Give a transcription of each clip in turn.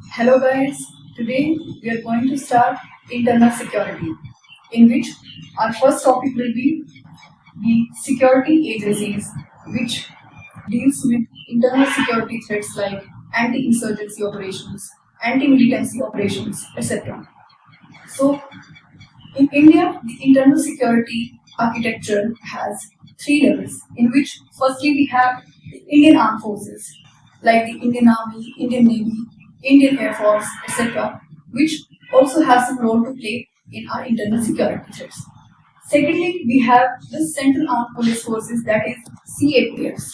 Hello guys, today we are going to start internal security, in which our first topic will be the security agencies, which deals with internal security threats like anti-insurgency operations, anti-militancy operations, etc. So, in India, the internal security architecture has three levels, in which firstly we have the Indian Armed Forces, like the Indian Army, Indian Navy, Indian Air Force, etc., which also has some role to play in our internal security threats. Secondly, we have the Central Armed Police Forces, that is CAPFs.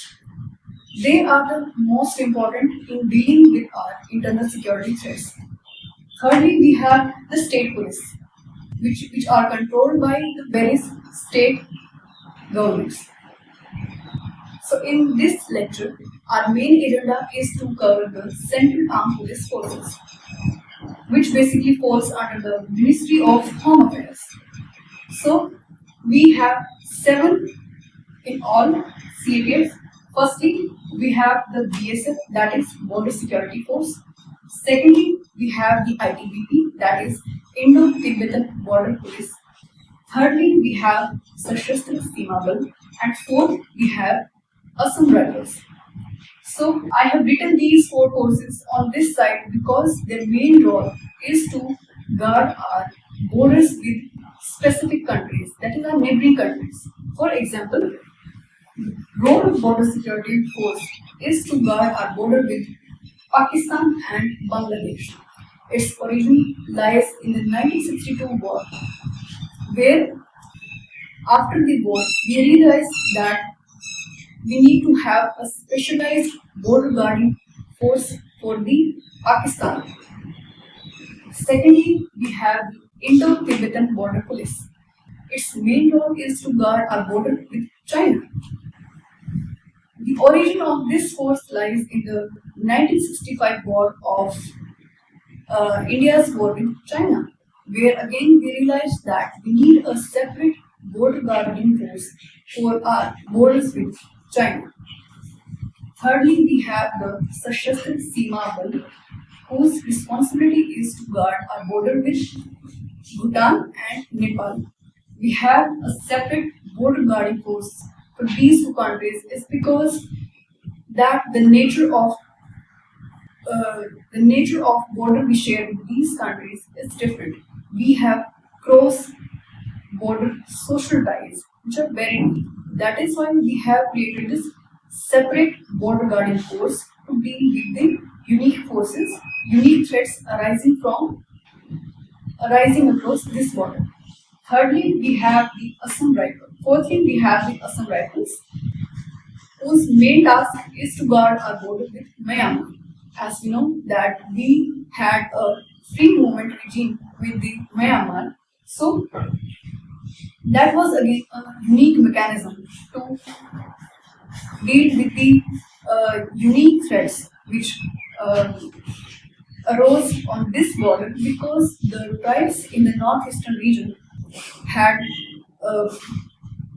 They are the most important in dealing with our internal security threats. Thirdly, we have the state police, which are controlled by the various state governments. So in this lecture, our main agenda is to cover the Central Armed Police Forces, which basically falls under the Ministry of Home Affairs. So we have 7 in all CAPF. Firstly, we have the BSF, that is Border Security Force. Secondly, we have the ITBP, that is Indo-Tibetan Border Police. Thirdly, we have Sashastra Seema Bal, and fourth, we have Assam Rifles. So I have written these 4 forces on this side because their main role is to guard our borders with specific countries, that is our neighboring countries. For example, role of border security force is to guard our border with Pakistan and Bangladesh. Its origin lies in the 1962 war, where after the war we realized that we need to have a specialized border guarding force for the Pakistan. Secondly, we have the Indo-Tibetan Border Police. Its main role is to guard our border with China. The origin of this force lies in the 1965 war of India's war with China, where again we realized that we need a separate border guarding force for our borders with China. Thirdly, we have the Sashastra Seema Bal, whose responsibility is to guard our border with Bhutan and Nepal. We have a separate border guarding force for these 2 countries is because that the nature of border we share with these countries is different. We have cross border social ties which are very deep. That is why we have created this separate border guarding force to deal with the unique threats arising across this border. Thirdly, we have the Assam Rifle. Fourthly, we have the Assam Rifles, whose main task is to guard our border with Myanmar. As we know that we had a free movement regime with the Myanmar, so that was again a unique mechanism to deal with the unique threats which arose on this border because the tribes in the northeastern region had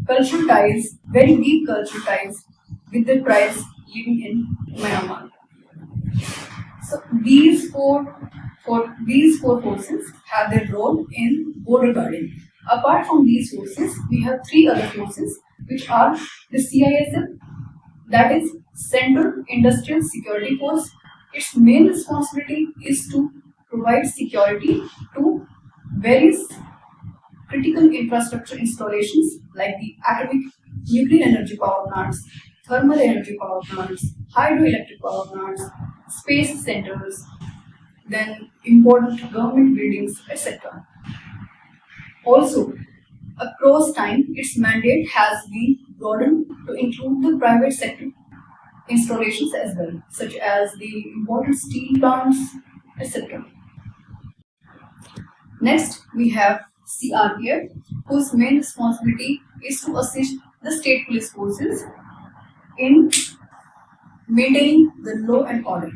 cultural ties, very deep cultural ties with the tribes living in Myanmar. So these four forces have their role in border guarding. Apart from these forces, we have 3 other forces, which are the CISF, that is Central Industrial Security Force. Its main responsibility is to provide security to various critical infrastructure installations like the atomic nuclear energy power plants, thermal energy power plants, hydroelectric power plants, space centers, then important government buildings, etc. Also, across time, its mandate has been broadened to include the private sector installations as well, such as the important steel plants, etc. Next, we have CRPF, whose main responsibility is to assist the state police forces in maintaining the law and order.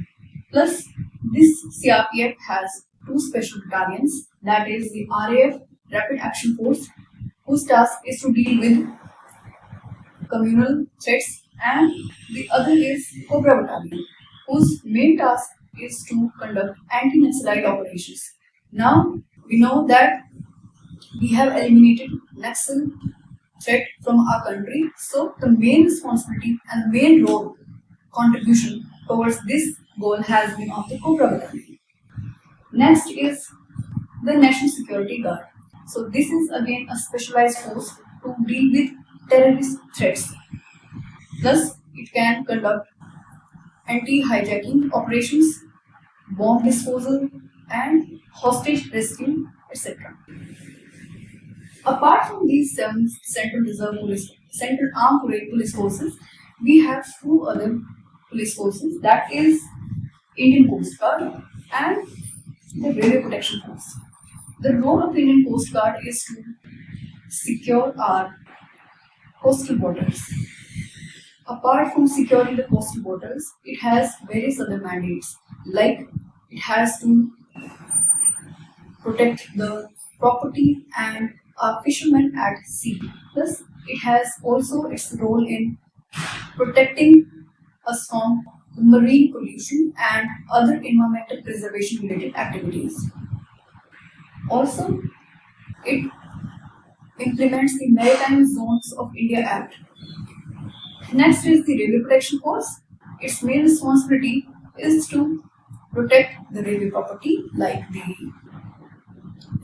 Plus, this CRPF has 2 special battalions, that is the RAF, Rapid Action Force, whose task is to deal with communal threats, and the other is Cobra Battalion, whose main task is to conduct anti-Naxalite operations. Now we know that we have eliminated Naxal threat from our country, so the main responsibility and the main role contribution towards this goal has been of the Cobra Battalion. Next is the National Security Guard. So this is again a specialized force to deal with terrorist threats. Thus, it can conduct anti-hijacking operations, bomb disposal, and hostage rescue, etc. Apart from these seven Central Armed Police Forces, we have two other police forces, that is Indian Coast Guard and the Railway Protection Force. The role of Indian Coast Guard is to secure our coastal borders. Apart from securing the coastal borders, it has various other mandates, like it has to protect the property and our fishermen at sea. Thus, it has also its role in protecting us from marine pollution and other environmental preservation related activities. Also, it implements the Maritime Zones of India Act. Next is the Railway Protection Force. Its main responsibility is to protect the railway property like the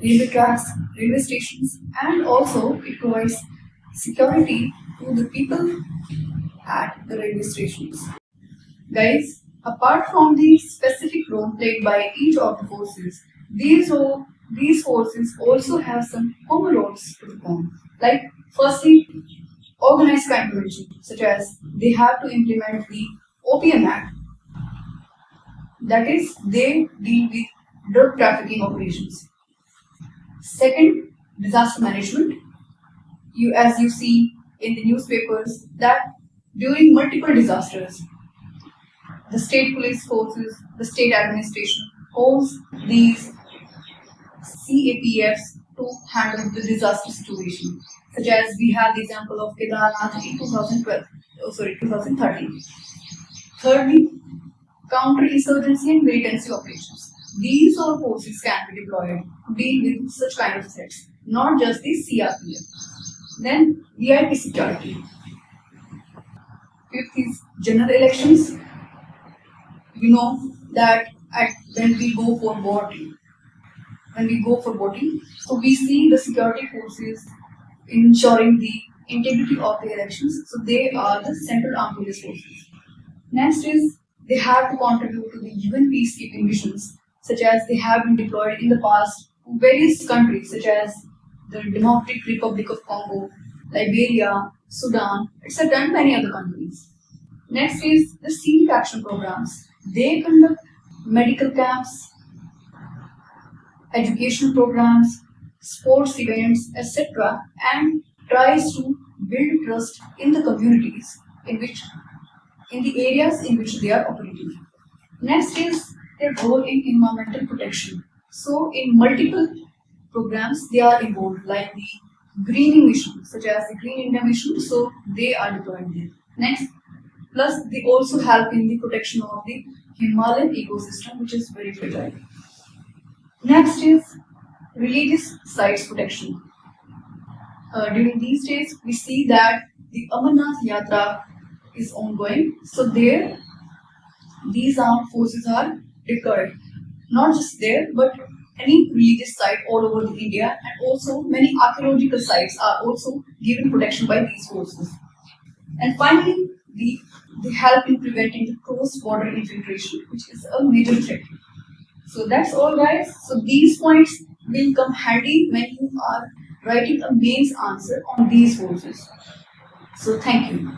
railway tracks, railway stations, and also it provides security to the people at the railway stations. Guys, apart from the specific role played by each of the forces, these forces also have some common roles to perform. Like, firstly, organized crime prevention, such as they have to implement the OPM Act. That is, they deal with drug trafficking operations. Second, disaster management. As you see in the newspapers, that during multiple disasters, the state police forces, the state administration holds these CAPFs to handle the disaster situation. Such as we have the example of Kedarnath in 2013. Thirdly, counter-insurgency and militancy operations. These all forces can be deployed to deal with such kind of threats, not just the CRPF. Then, VIP security. Fifth is general elections. You know that when we go for voting, so we see the security forces ensuring the integrity of the elections. So they are the Central Armed Police Forces. Next is they have to contribute to the UN peacekeeping missions, such as they have been deployed in the past to various countries, such as the Democratic Republic of Congo, Liberia, Sudan, etc., and many other countries. Next is the civic action programs. They conduct medical camps, educational programs, sports events, etc., and tries to build trust in the communities in the areas in which they are operating. Next is their role in environmental protection. So, in multiple programs, they are involved, like the greening mission, such as the Green India mission. So, they are deployed there. Next, plus they also help in the protection of the Himalayan ecosystem, which is very fragile. Next is religious sites protection. During these days, we see that the Amarnath Yatra is ongoing. So there, these armed forces are deployed. Not just there, but any religious site all over India, and also many archaeological sites are also given protection by these forces. And finally, they help in preventing the cross-border infiltration, which is a major threat. So that's all, guys. So these points will come handy when you are writing a mains answer on these forces. So thank you.